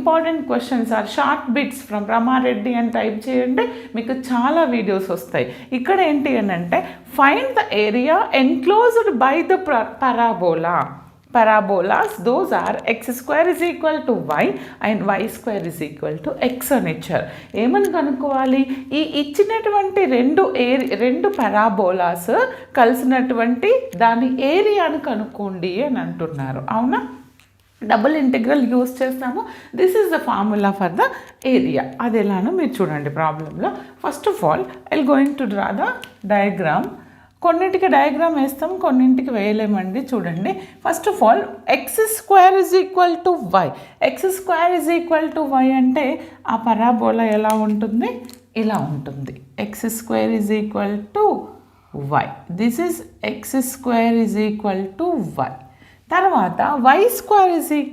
Important questions or short bits from Ramareddy అని type చేయండి, మీకు చాలా వీడియోస్ వస్తాయి. ఇక్కడ ఏంటి అని అంటే find the area enclosed by the parabola. Parabolas, those are x square is equal to y and y square is equal to x అని ఇచ్చారు. ఏమని కనుక్కోవాలి? ఈ ఇచ్చినటువంటి రెండు పారాబోలాస్ కలిసినటువంటి దాని ఏరియాను కనుక్కోండి అని అంటున్నారు. అవునా? డబుల్ ఇంటిగ్రల్ యూస్ చేస్తాము. This is the formula for the area. అది ఎలానో మీరు చూడండి ప్రాబ్లంలో. First of all I going to draw the diagram. కొన్నింటికి డయాగ్రామ్ వేస్తాం, కొన్నింటికి వేయలేమండి. చూడండి, first of all x square is equal to y. X square is equal to y అంటే ఆ పరాబోలా ఎలా ఉంటుంది? ఇలా ఉంటుంది. X square is equal to y. This is x square is equal to why. తర్వాత వై స్క్వేర్ ఇజ్